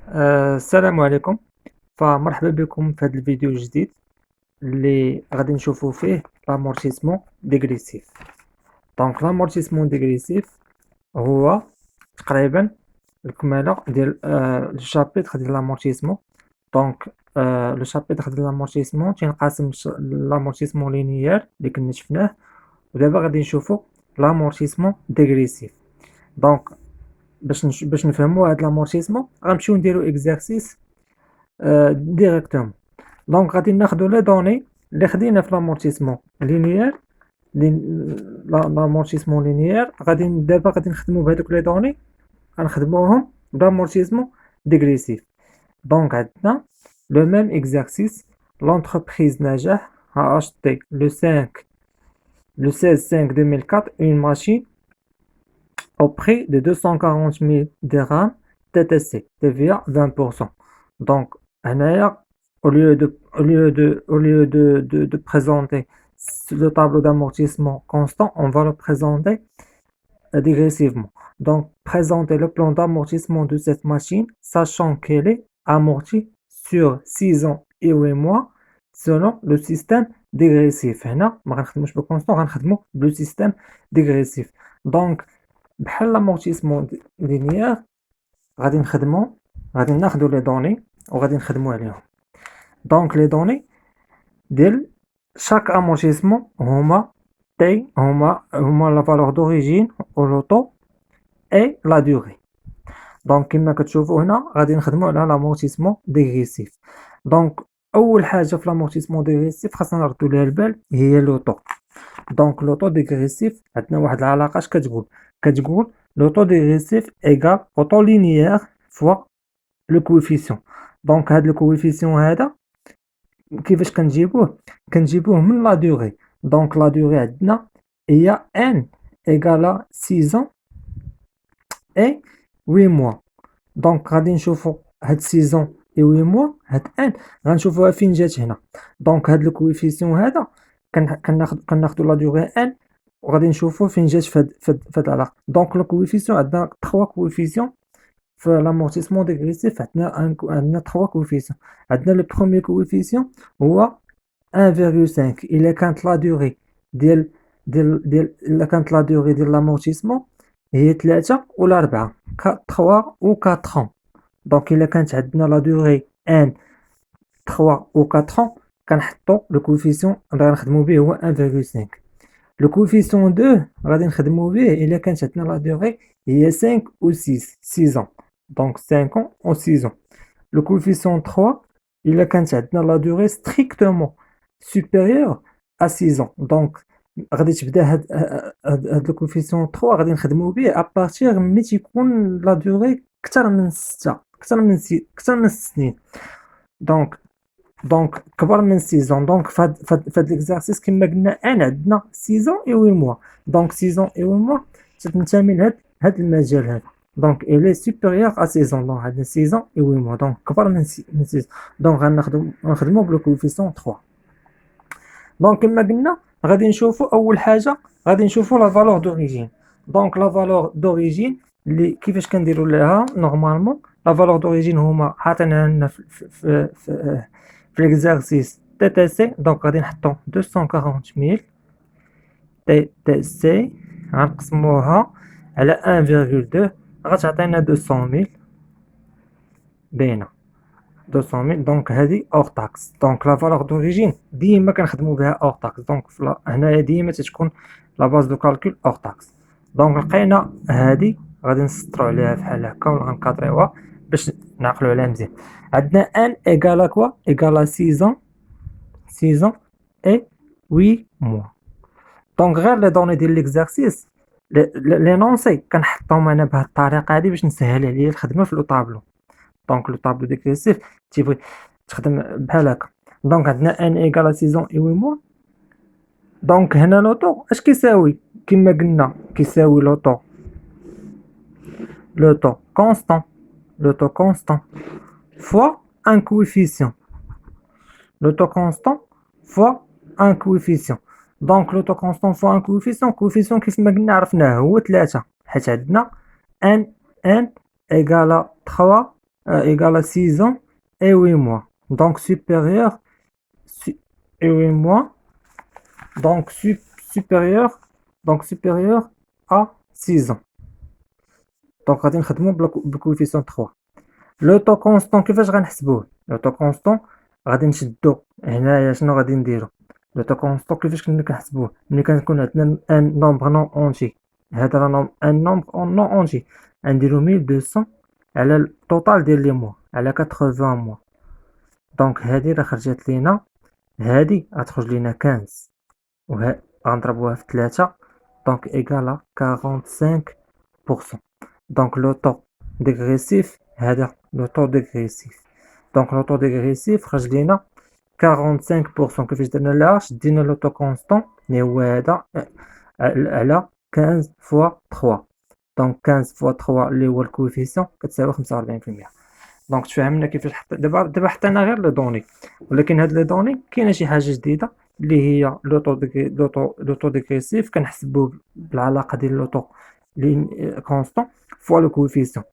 السلام عليكم. فمرحبا بكم في هذا الفيديو الجديد اللي غادي نشوفوا فيه لامورتيسمون ديغريسيف. دونك لامورتيسمون ديغريسيف هو تقريبا الكمالة ديال لو شابيتر ديال لامورتيسمون. دونك لو شابيتر ديال لامورتيسمون تينقسم لامورتيسمون لينيير اللي كنا شفناه، ودابا غادي نشوفوا لامورتيسمون ديغريسيف. دونك باش نفهموا هاد لامورتيسمون غنمشيو نديرو اكزرسيس ديريكتومون. دونك غادي ناخدو لي دوني اللي خدينا في لامورتيسمون لينيير، لامورتيسمون لينيير دابا غادي نخدمو بهادوك لي دوني، غنخدموهم بلامورتيسمون ديغريسيف. دونك عندنا لو ميم اكزرسيس. لونتربريز نجاح a acheté le 16/5/2004 une machine au prix de 240 000 dirhams TTC, TVA 20%. Donc, au lieu de présenter le tableau d'amortissement constant, on va le présenter dégressivement. Donc, présenter le plan d'amortissement de cette machine, sachant qu'elle est amortie sur 6 ans et 8 mois selon le système dégressif. هنا ما غنخدموش بالكونستون، غنخدمو بلو système dégressif. Donc, بحال لامورتيسمون لينيير غادي ناخدو لي دوني وغادي نخدمو عليهم. دونك لي دوني ديال chaque amortissement هما la valeur d'origine au loto et la durée. دونك كما كتشوفوا هنا غادي نخدمو على لامورتيسمون ديغريسيف. دونك اول حاجه في لامورتيسمون ديغريسيف خاصنا نردو ليها البال هي لوطو. دونك لوطو ديغريسيف عندنا واحد العلاقه اش كتقول لوطو ديغريسيف ايغال اوتو لينيير فوا لو كوفيسيون. دونك هاد لو كوفيسيون هذا كيفاش كنجيبوه من لا دوغي. دونك لا دوغي عندنا هي ان ايغال 6 ans et 8 mois. دونك غادي نشوفوا هاد 6 ans et 8 mois هاد ان غنشوفوها فين جات هنا. دونك هاد لو كوفيسيون هذا كناخدو لا دوغي ان وغادي نشوفوا فين جات في هاد العلاقه. دونك لو كوفيسيون عندنا 3 كوفيسيون في لامورتيسمون ديغريسيف. عندنا 3 كوفيسيون. عندنا لو بروميير كوفيسيون هو 1,5 الا كانت لا دوغي ديال الا كانت لا دوغي ديال لامورتيسمون هي 3 ولا 4 3 و 4 ans. دونك الا كانت عندنا لا دوغي ان 3 و 4 ans كنحطو لو كوفيسيون اللي غنخدمو به هو 1,5. لو كوفيسيون 2 غادي نخدمو به الا كانت عندنا لا دوغي هي 5 و 6 ans. دونك 5 ans و 6 ans. لو كوفيسيون 3 الا كانت عندنا لا دوغي ستريكتومون supérieur à 6 ans. دونك غادي تبدا هاد لو كوفيسيون 3 غادي نخدمو به ابارتير ملي تيكون لا دوغي كثر من 6 سنين. دونك كبر من 6 ans. دونك فهاد ليكزارسيس كما قلنا ان عندنا 6 ans et 8 mois. دونك 6 ans et 8 mois تنتمي لهاد المجال هذا. دونك il est supérieur à 6 ans. دونك عندنا 6 ans et 8 mois. دونك كبر من 6. دونك غنخدمو بلو كوفيسيون 3. دونك كما قلنا غادي نشوفوا اول حاجه غادي نشوفوا لا فالور دوريجين. دونك لا فالور دوريجين اللي كيفاش كنديروا لها نورمالمون لا فالور دوريجين هما حاطينها لنا في ليكزارسيس تي تي سي. دونك غادي نحطو 240,000 تي تي سي غنقسموها على 1,2 غتعطينا 200,000 باينه 200,000. دونك هذه اور تاكس. دونك لا فالور دوريجين ديما كنخدموا بها اور تاكس. دونك هنايا ديما تتكون لا باز دو كالكول اور تاكس. دونك لقينا هذه غادي نسطروا عليها بحال هكا ولا غنكادريوها باش نعقلوا عليها مزيان. عندنا ان ايغال كوا ايغال 6 ans اي 8 mois. دونك غير لي دوني ديال ليكزارسيس لي نونسي كنحطهم انا بهذه الطريقه هذه باش نسهل عليا الخدمه في لو طابلو. دونك لو طابلو ديكريسيف تيبغي تخدم بحال هكا. دونك عندنا ان ايغال 6 ans et 8 mois. دونك هنا لوطو اش كيساوي كما قلنا كيساوي لوطو كونستون فوا ان كويفيسيون. لوطو كونستون فوا ان كويفيسيون. دونك لوطو كونستون فوا ان كويفيسيون كيف ما قلنا عرفناه هو 3 حيت عندنا ان ايغال 3 égale à 6 ans et 8 mois. Donc supérieur et 8 mois. Donc supérieur supérieur à 6 ans. Donc غادي نخدمو بالكوفيسيون 3. لو طو كونستون كيفاش غنحسبوه؟ لو طو كونستون غادي نشدو هنايا شنو غادي نديرو؟ لو طو كونستون كيفاش كنا كنحسبوه؟ ملي كنكون عندنا ان نومبر نون اونتي، هذا راه ان نومبر نون اونتي، غنديرو 1200 على التوتال ديال لي موا على 80 موا. دونك هادي راه خرجت لينا، هادي غتخرج لينا 15 غنضربوها في 3 دونك ايكالا 45%. دونك لو طو ديغريسيف هذا لو طو ديغريسيف. دونك لو طو ديغريسيف خرج لينا 45%. كيفاش درنا لها؟ شدينا لو طو كونستون اللي هو هذا على 15 فوا 3. دونك 15 فوا 3 اللي هو الكوفيسيون كتساوي 45%. دونك تفهمنا كيفاش دابا حطينا غير لي دوني، ولكن هاد لي دوني كاينه شي حاجه جديده اللي هي لو طو ديغريسيف. كنحسبوه بالعلاقه ديال لو طو كونستون فوا لو كوفيسيون،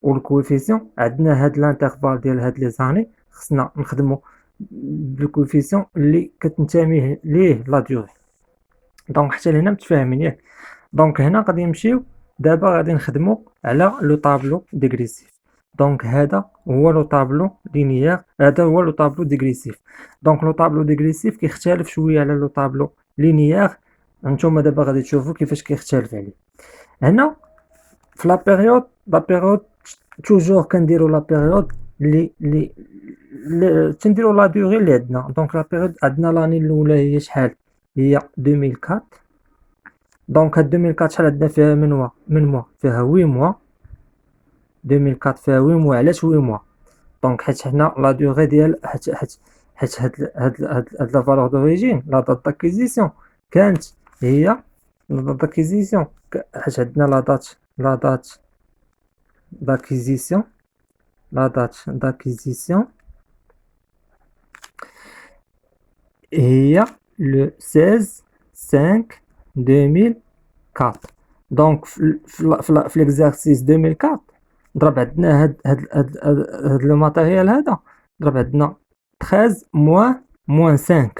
والكوفيسيون عندنا هاد لانترفال ديال هاد لي زاني خصنا نخدمو بالكوفيسيون اللي كتنتمي ليه لا ديوري. دونك حتى لهنا متفاهمين ياك؟ دونك هنا غادي نمشيو دابا غادي نخدمو على لو طابلو ديغريسيف. دونك هذا هو لو طابلو لينيير، هذا هو لو طابلو ديغريسيف. دونك لو طابلو ديغريسيف كيختلف شويه على لو طابلو لينيير. نتوما دابا غادي تشوفوا كيفاش كيختلف عليه. هنا في لا بيريود توجور كنديرو لا بيريود اللي تنديرو لا دوري اللي عندنا. دونك لا بيريود عندنا لاني الاولى هي شحال؟ هي 2004. دونك هاد 2004 شحال عندنا فيها من موا فيها 8 موا. 2004 فيها 8 موا. علاش 8 موا؟ دونك حيت حنا لا دوري ديال حيت هاد لا فالور دوريجين لا دات داكيزيسيون كانت هي لا دات داكيزيسيون، حيت عندنا لا دات d'acquisition la date d'acquisition هي le 16/5/2004. دونك في l'exercice 2004 ضرب عندنا هاد لو ماتيريال هذا ضرب عندنا 13 moins 5.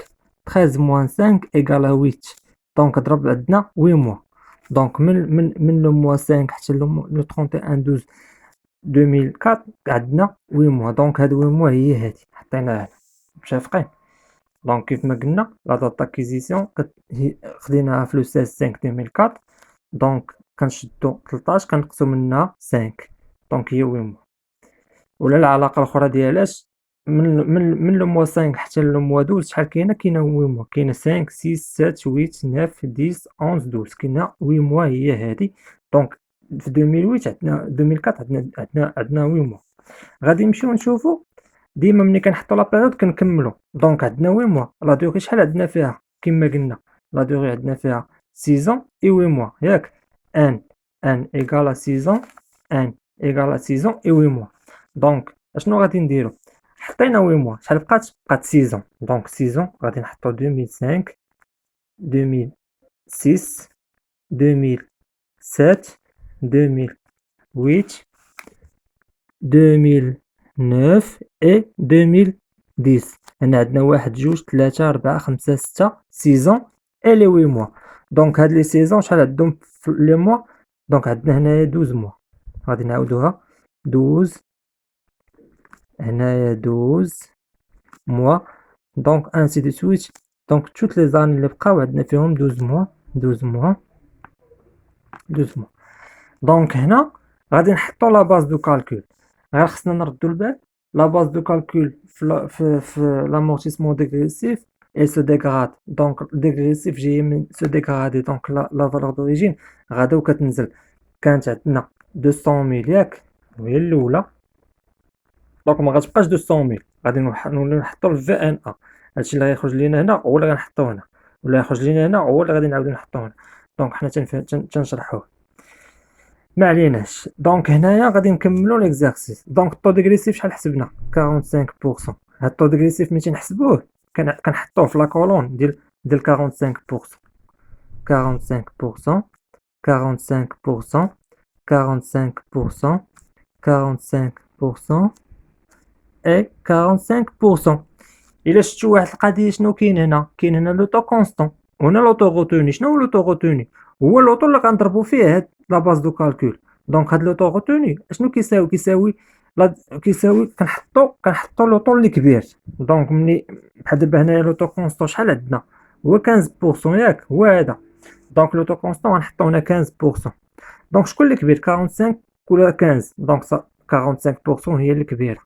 13 moins 5 égale à 8. دونك ضرب عندنا 8 موا. دونك من لو موا 5 حتى لو 31/12 2004 عندنا 8 موا. دونك هاد 8 موا هي هادي حطيناها متفقين. دونك كيف ما قلنا لا دات داكيزيسيون خديناها في لو 16/5/2004. دونك كنشدو 13 كنقصو منها 5 دونك هي 8 موا. ولا العلاقه الاخرى ديالاش من لو موا 5 حتى لو موا 12 شحال كاينه؟ كاينه 8 موا. كاينه 5 6 7 8 9 10 11 12 كاينه 8 موا هي هادي. دونك في 2008 عندنا 2004 عندنا 8 موا. غادي نمشيو نشوفو ديما ملي كنحطو لا بيريود كنكملو. دونك عندنا 8 موا. لا دوري شحال عندنا فيها؟ كما قلنا لا دوري عندنا فيها 6 ans et 8 mois ياك. ان ايكال à 6 ans، ان ايكال à 6 ans et 8 mois. دونك اشنو غادي نديرو؟ حطينا 8 موا شحال بقات؟ بقات 6 ans. دونك 6 ans غادي نحطو 2005 2006 2007 2008 2009 et 2010. هنا عندنا 1 2 3 4 5 6 6 ans et les 8 mois. دونك هاد لي 6 ans شحال عندهم في لي موا؟ دونك عندنا هنايا 12 موا. غادي نعاودوها 12 هنايا 12 موا. دونك ainsi de suite. دونك توت لي زاني اللي بقاو عندنا فيهم 12 موا 12 موا 12 موا. دونك هنا غادي نحطو لا باز دو كالكول. غير خصنا نردو البال لا باز دو كالكول في لامورتيسمون ديغريسيف et se dégrade. دونك ديغريسيف جاي من se dégrader. دونك لا فالور دوريجين غادا وكتنزل. كانت عندنا 200,000 ياك وهي الاولى. دونك ما غتبقاش 200,000. غادي نوليو نحطو في ان ا. هادشي اللي غيخرج لينا هنا هو اللي غنحطو هنا، ولا يخرج لينا هنا هو اللي غادي نعاودو نحطو هنا. دونك حنا تنشرحوه ما عليناش. دونك هنايا غادي نكملو ليكزارسيس. دونك الطو ديغريسيف شحال حسبنا؟ 45%. هاد الطو ديغريسيف ملي تنحسبوه كنحطوه في لا كولون ديال 45%. 45% 45% 45% 45% et 45%. إلا شفتوا واحد القضية شنو كاين هنا؟ كاين هنا لوطو كونستون وهنا لوطو غوتوني. شنو هو لوطو غوتوني؟ هو اللوطو اللي كنضربو فيه هاد لا باز دو كالكول. دونك هاد لوطو غوتوني اشنو كيساوي؟ كيساوي كنحطو لوطو اللي كبير. دونك ملي بحال دابا هنايا لوطو كونستون شحال عندنا؟ هو 15% ياك، هو هذا. دونك لوطو كونستون غنحطو هنا 15%. دونك شكون اللي كبير 45 ولا 15؟ دونك 45% هي اللي كبيره.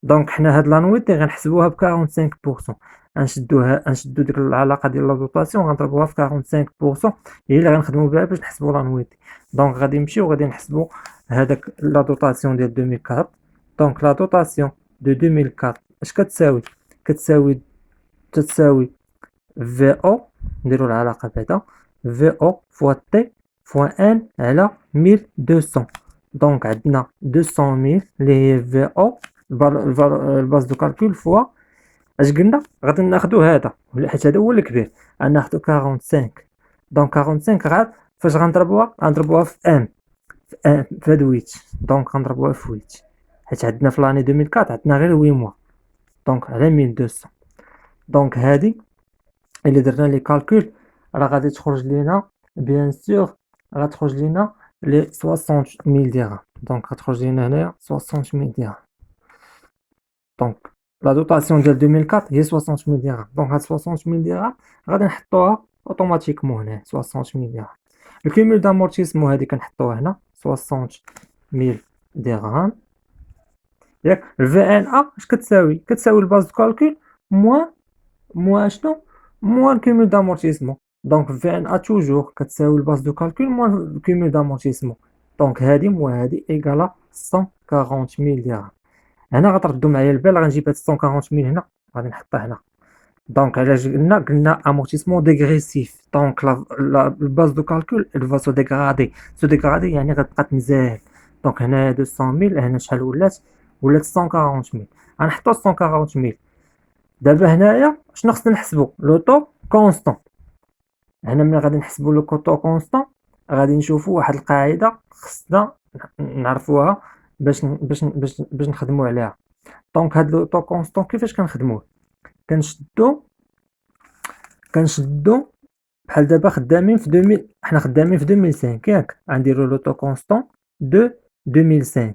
دونك حنا هاد لانويتي غنحسبوها ب 45%. غنشدو ديك العلاقه ديال لا دوطاسيون غنضربوها في 45%، هي اللي غنخدمو بها باش نحسبو لانويتي. دونك غادي نمشيو غادي نحسبو هذاك لا دوطاسيون ديال 2004. دونك لا دوطاسيون دو 2004 اش كتساوي؟ تتساوي في او، نديرو العلاقه بعدا في او فوا تي فوا ان على 1200. دونك عندنا 200000 اللي هي في او الباز دو كالكول فوا اش قلنا؟ غادي ناخدو هذا حيت هذا هو الكبير، غناخدو 45. دونك 45 غاد فاش غنضربوها في ان، في هاد 8. دونك غنضربوها في 8 حيت عندنا في لاني 2004 عندنا غير 8 موا. دونك على 1200. دونك هادي الا درنا لي كالكول راه غادي تخرج لينا بيان سور، غتخرج لينا لي 60000 درهم. دونك غتخرج لينا هنايا 60000 درهم. دونك لا دوطاسيون ديال 2004 هي 60000 درهم. دونك هاد 60000 درهم غادي نحطوها اوتوماتيكمون هنا 60000 درهم. الكيمول دامورتيسمون هادي كنحطوها هنا 60000 درهم ياك. الفي ان ا اش كتساوي؟ كتساوي الباز دو كالكول موان شنو؟ موان الكيمول دامورتيسمون. دونك في ان ا توجور كتساوي الباز دو كالكول موان الكيمول دامورتيسمون. دونك هادي موان هادي ايكالا 140000 درهم. هنا غتردو معايا البال، غنجيب هاد 140000 هنا غادي نحطها هنا. دونك علاش قلنا امورتيسمون ديغريسيف؟ دونك الباز دو كالكول elle va se dégrader يعني غتبقى تنزال. دونك هنا 200000 هنا شحال ولات 140000. غنحطو 140000. دابا هنايا شنو خصنا نحسبو؟ لوطو كونستون. هنا ملي غادي نحسبو لوطو كونستون غادي نشوفو واحد القاعده خصنا نعرفوها باش نخدمو عليها. دونك هاد لوطو كونستون كيفاش كنخدموه؟ كنشدو بحال دابا خدامين في 2000، حنا خدامين في 2005 ياك. غنديرو لوطو كونستون دو 2005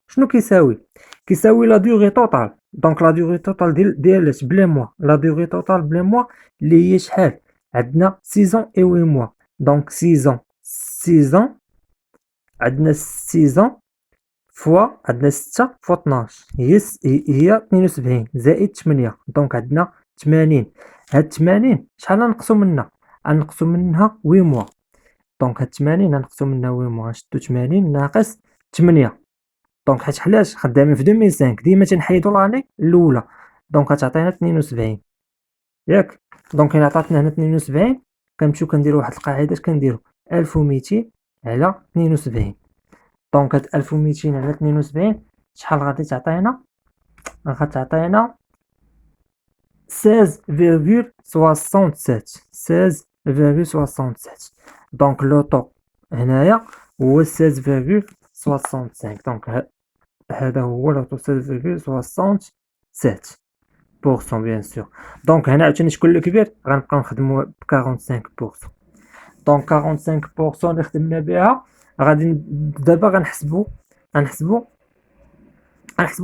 شنو كيساوي؟ كيساوي لا دوغي توتال. دونك لا دوغي توتال ديال بلي موا، لا دوغي توتال بلي موا اللي هي شحال؟ عندنا 6 اي 8 موا. دونك 6 عندنا 6 فوا عندنا 6 فوا 12 هي 72 زائد 8. دونك عندنا 80. هاد 80 شحال غنقصو منها؟ غنقصو منها 8 موا. دونك هاد 80 غنقصو منها 8 موا، غنشدو 80 ناقص 8. دونك حيت علاش خدامين في 2005 ديما تنحيدو لاني الاولى. دونك غتعطينا 72 ياك. دونك الا عطاتنا هنا 72 كنمشيو كنديرو واحد القاعده اش كنديرو 1200 على 72. دونك هاد 1200 على 72 شحال غادي تعطينا؟ غتعطينا 16.67. دونك لوطو هنايا هو 16.65. دونك هذا هو لوطو 16.67% بيان سور. دونك هنا عاوتاني شكون اللي كبير؟ غنبقاو نخدمو ب 45%. دونك 45% اللي خدمنا بها غادي دابا غنحسبو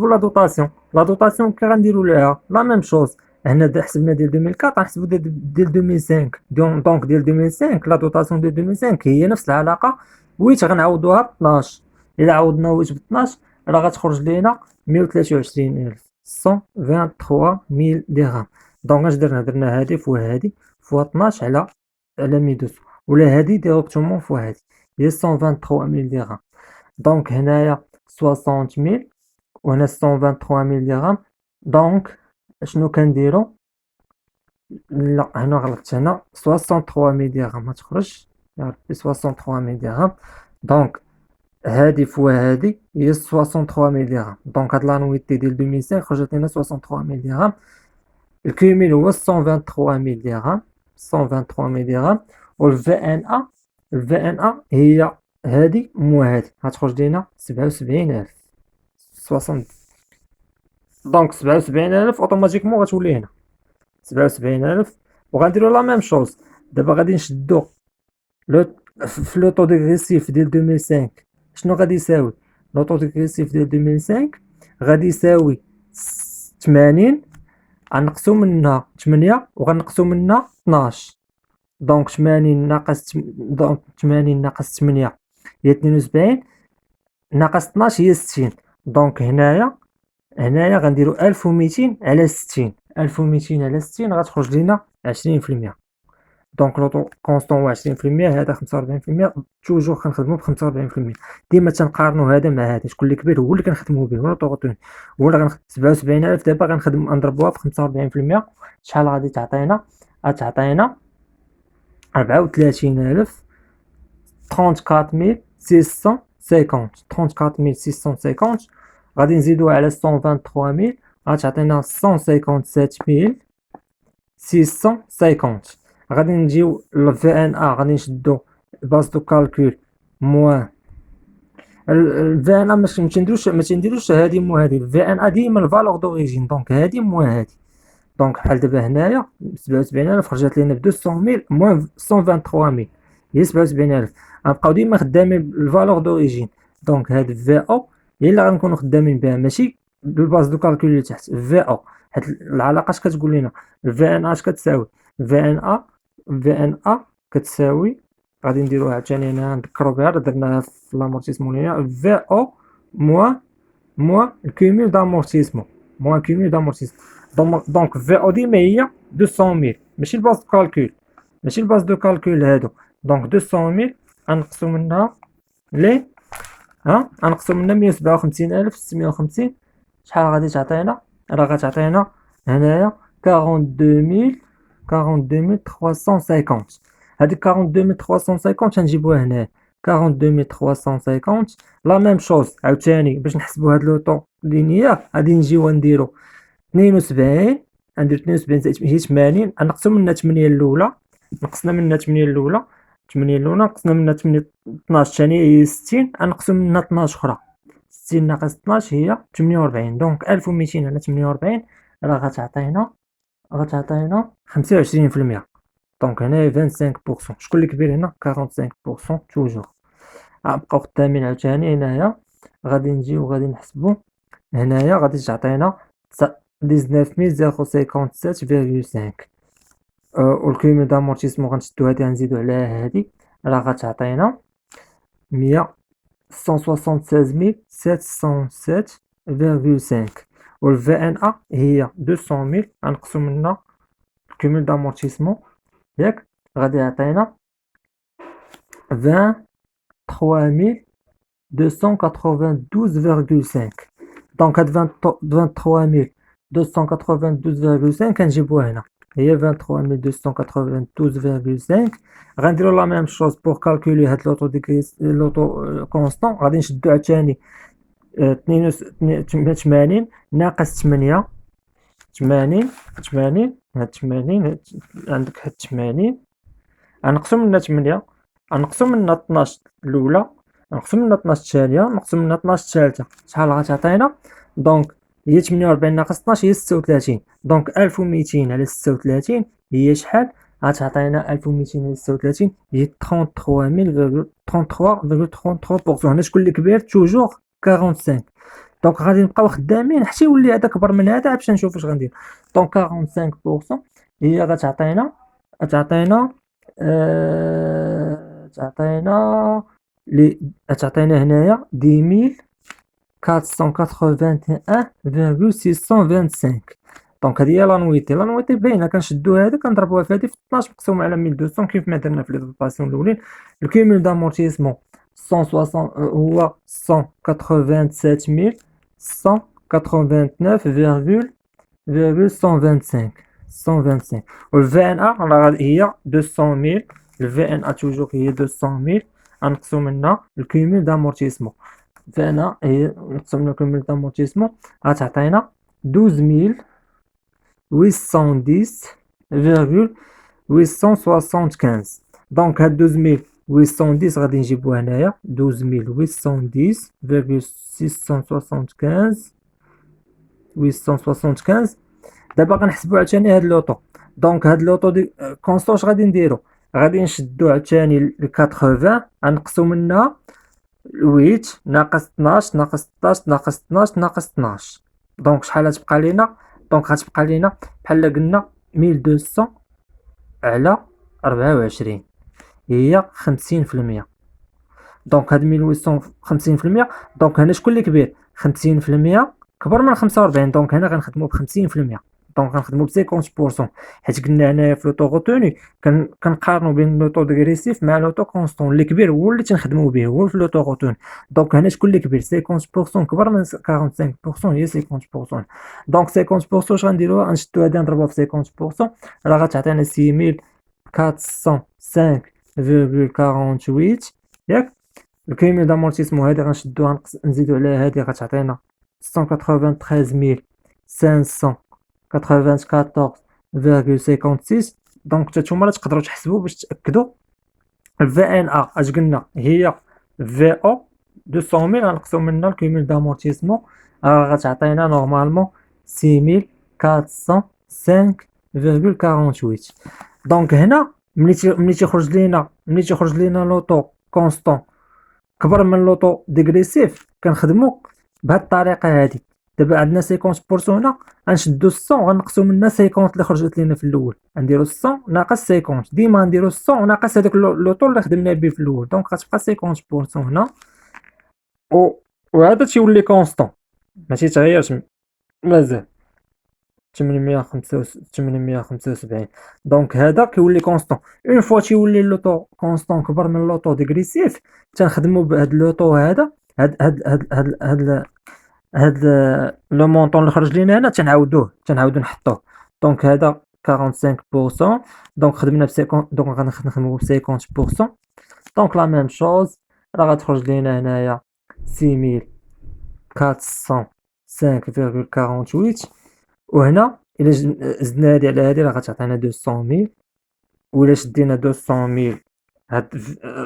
لا دوطاسيون. لا دوطاسيون كي غنديرو ليها لا ميم شوز. هنا حسبنا ديال 2004 غنحسبو ديال 2005. دونك ديال 2005 لا دوطاسيون ديال 2005 هي نفس العلاقه ويت غنعوضوها ب 12. الا عوضنا ويت ب 12 راه غتخرج لينا 123123 درهم. دونك اش درنا هادي فوا هادي فوا 12 على 1200 ولا هادي ديريكتومون فوا هادي هي 123000 درهم. دونك هنايا 60000 وهنا 123000 درهم. دونك شنو كنديرو؟ لا هنا غلطت، هنا 63000 درهم غتخرج يا ربي 63000 درهم. دونك هادي فوا هادي هي 63000 درهم. دونك هاد لانويتي ديال 2005 خرجت لنا 63000 درهم. الكيميل هو 123000 درهم 123000 درهم. والفي ان ا هي هادي مو هادي غتخرج لينا 77000. 60. دونك 77,000 اوتوماتيكمون غتولي هنا 77,000. وغنديرو لا ميم شوز. دابا غادي نشدو لو في لو طو ديغريسيف ديال 2005. شنو غادي يساوي لو طو ديغريسيف ديال 2005؟ غادي يساوي 80 غنقصو منها 8 وغنقصو منها 12. دونك 80 ناقص دونك 80 ناقص 8 هي 72 ناقص 12 هي 60. دونك هنايا غنديرو 1200 على 60. 1200 على 60 غتخرج لينا 20%. دونك لوطو كونستون هو 20%، هذا 45%. توجور كنخدمو ب 45%. ديما تنقارنو هذا مع هذا، شكون اللي كبير هو اللي كنخدمو به، ولا طوغوتون هو اللي 77,000 دابا غنضربوها ب 45%. شحال غادي تعطينا؟ غتعطينا 34,000 34650. 34650 غادي نزيدوها على 123,000 غتعطينا 157,650. غادي نجيو للفي ان ا، غادي نشدو باز دو كالكول موان الفي ان ا. ما تنديروش هادي مو هادي. الفي ان ا ديما الفالور دوريجين، دونك هادي مو هادي. دونك بحال دابا هنايا 77,000 خرجت لينا ب 200,000 موان 123,000 هي 77,000. غنبقاو ديما خدامين بالفالور دوريجين. دونك هاد في او هي اللي غنكونو خدامين بها، ماشي بالباز دو كالكول اللي تحت في او. حيت العلاقه اش كتقول لنا الفي ان ا اش كتساوي؟ في ان ا كتساوي، غادي نديروها عاوتاني هنا نذكرو بها، درناها في لامورتيسمون هنا. في او موان الكوميل دامورتيسمون، موان كوميل دامورتيسمون. دونك في او ديما هي 200,000، ماشي الباز دو كالكول، ماشي الباز دو كالكول هادو. دونك 200,000 غنقصو منها لي غنقصو منها 157,650. شحال غادي تعطينا؟ راه غتعطينا هنايا 42,350. هاديك 42,350 غنجيبوها هنايا 42,350. لا ميم شوز عاوتاني باش نحسبو هاد لوطو لينيير غادي نجيو نديرو 72. غندير 72 زائد هي 80. غنقصو منها 8 الاولى، نقصنا منها 8 الاولى، 8 الاولى نقصنا منها 8 12 الثانيه هي 60. غنقصو منها 12 اخرى، 60 ناقص 12 هي 48. دونك 1200 على 48 راه غتعطينا 25%. دونك هنايا 25%. شكون اللي كبير هنا؟ 45% توجور. غنبقاو خدامين عاوتاني هنايا، غادي نجيو غادي نحسبو هنايا غادي تعطينا 19,057,5. والكوميل دامورتيسمون غنشدو هادي غنزيدو عليها هادي، راه غتعطينا 176,707,5. والفي ان ا هي 200,000 غنقصو منها الكوميل دامورتيسمون ياك، غادي يعطينا 23,292,5. دونك هاد 23,292,5 كنجيبوها هنا، هي 23,292,5. غنديرو لا ميم شوز بور كالكولي هاد لوطو كونستون. غادي نشدو عاوتاني 80 ناقص 8 80 هاد 80 عندك هاد 80 غنقسم منها 8 غنقسم منها 12 الاولى، غنقسم منها 12 الثانيه، نقسم منها 12 الثالثه. شحال غتعطينا؟ دونك هي 48 ناقص 12 هي 36. دونك 1200 على 36 هي شحال؟ غتعطينا 1200 على 36 هي 33,33,33%. هنا شكون اللي كبير؟ توجور 45. دونك غادي نبقاو خدامين حتى يولي هذا كبر من هذا باش نشوف واش غندير. دونك 45% هي غتعطينا تعطينا هنايا 10,481,625. دونك هذه هي لانويتي باينه. كنشدو هذا كنضربوها في هذه في 12 مقسوم على 1200 كيف ما درنا في لي دوطاسيون الاولين. الكيمول دامورتيسمون 160 هو 187,189,125. والفي ان ا راه هي 200,000. الفي ان ا توجور هي 200,000 غنقسو منها الكيمول دامورتيسمون. في ان ا هي نقسم منها الكيمول دامورتيسمون غتعطينا 12,810,875. دونك هاد 12,000 810 غادي نجيبو هنايا 12810,675 875. دابا غنحسبو عاوتاني هاد لوطو. دونك هاد لوطو دي كونستون اش غادي نديرو؟ غادي نشدو عاوتاني ل 80 غنقصو منها 8 ناقص 12 ناقص 16 ناقص 12 ناقص 12. دونك شحال غتبقى لينا؟ دونك غتبقى لينا بحال قلنا 1200 على 24 هي 50%. دونك هاد 1800 50%. دونك هنا شكون اللي كبير؟ 50% كبر من 45. دونك هنا غنخدمو ب 50%. دونك غنخدمو ب 50% حيت قلنا هنايا في لوطو غوتوني كنقارنو بين لوطو ديغريسيف مع لوطو كونستون. اللي كبير هو اللي تنخدمو به هو في لوطو غوتوني. دونك هنا شكون اللي كبير؟ 50% كبر من 45% هي 50%. دونك 50% اش غنديروها؟ غنشدو هادي نضربوها في 50% راه غتعطينا 6405.48 ياك. الكيميل دامورتيسمون هادي غنشدوها نزيدو عليها هادي غتعطينا 193594.56. دونك حتى نتوما راه تقدروا تحسبوا باش تاكدوا. الفي ان ا اش قلنا هي في او 200000 غنقصوا منها الكيميل دامورتيسمون راه غتعطينا نورمالمون 6405.48. دونك هنا ملي تيخرج لينا لوطو كونستون كبر من لوطو ديغريسيف كنخدمو بهاد الطريقه هادي. دابا عندنا 50% هنا غنشدو 100 وغنقصو منها 50 اللي خرجت لينا في الاول غنديرو 100 ناقص 50. ديما نديرو 100 وناقص هذاك لوطو اللي خدمنا به في الاول. دونك غتبقى 50% هنا وهذا تيولي كونستون ماشي تغيرش مازال 875. دونك هذا كيولي كونستون. اون فوا تيولي اللوطو كونستون كبر من اللوطو ديغريسيف تنخدمو بهاد اللوطو هذا هاد لو مونطون اللي خرج لينا هنا تنعاودو نحطوه. دونك هذا 45%. دونك خدمنا ب 50. دونك غنخدمو ب 50%. دونك لا ميم شوز راه غتخرج لينا هنايا 6405.48. وهنا الا زدنا هادي على هادي راه غتعطينا 200000. وإلا شدينا 200000 هاد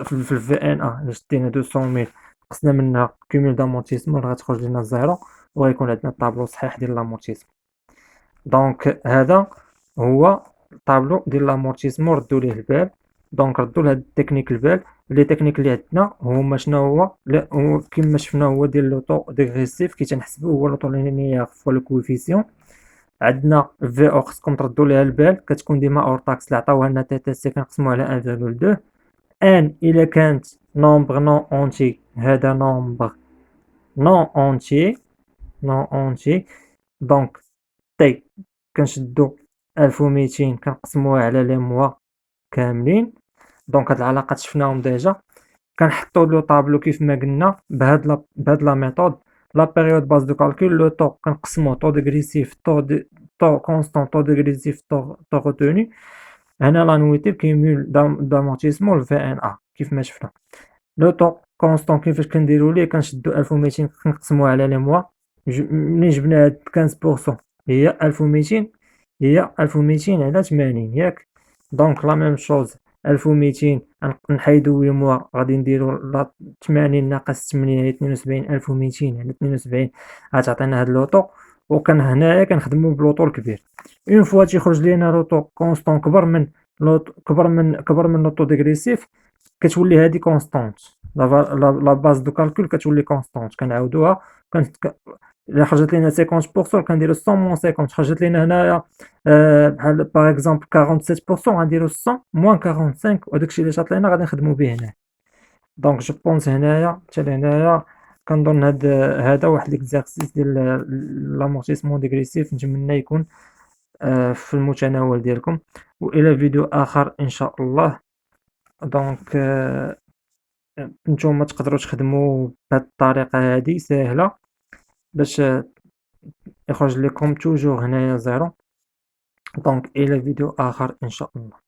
في الفي ان ا الا شدينا 200000 قسنا منها كوميل دامورتيسمون راه غتخرج لنا زيرو وغيكون عندنا الطابلو صحيح ديال لامورتيسمون. دونك هذا هو الطابلو ديال لامورتيسمون ردوا ليه البال. دونك ردوا لهاد التكنيك البال. لي تكنيك اللي عندنا هما شنو هو؟ لا هو كما شفنا هو ديال لوطو ديغريسيف كي تنحسبوه هو لوطو لينيير فوا لو كوفيسيون. عندنا في او خصكم تردوا ليها البال كتكون ديما اور طاكس اللي عطاوها لنا تي تي سي كنقسموها على 1.2. ان الا كانت نومبر نون اونتي هذا نومبر نون اونتي. دونك تي كنشدو 1200 كنقسموها على لي موا كاملين. دونك هاد العلاقات شفناهم ديجا. كنحطو لو طابلو كيف ما قلنا بهاد لا ميثود. لا بيريود باز دو كالكول لو طو كنقسمو طو ديغريسيف طو كونستون طو ديغريسيف طو روتوني. هنا لا نويتي كيمول دامورتيسمون الفي ان ا كيف ما شفنا. لو طو كونستون كيفاش كنديرو ليه؟ كنشدو 1200 كنقسموه على لي موا. منين جبنا هاد 15% هي 1200 هي 1200 على 80 ياك. دونك لا ميم شوز 1200 نحيدو 8 موا غادي نديرو 80 ناقص 8 هي 72. 1200 على 72 غتعطينا هاد لوطو. وكان هنايا كنخدمو بلوطو الكبير. اون فوا تيخرج لينا لوطو كونستون كبر من لوطو ديغريسيف كتولي هادي كونستونت. لا باز دو كالكول كتولي كونستونت كنعاودوها. الا خرجت لينا 50% كنديرو 100 موان 50. خرجت لينا هنايا بحال باغ اكزومبل 47% غنديرو 100 موان 45 وداكشي اللي شاط لينا غادي نخدمو به هنا. دونك جو بونس هنايا حتى لهنايا كنظن هذا واحد ليكزارسيس ديال لامورتيسمون ديغريسيف نتمنى يكون في المتناول ديالكم. والى فيديو اخر ان شاء الله. دونك نتوما تقدروا تخدموا بهاد الطريقه هذه سهله باش يخرج لكم توجور هنايا زيرو. دونك الى فيديو اخر ان شاء الله.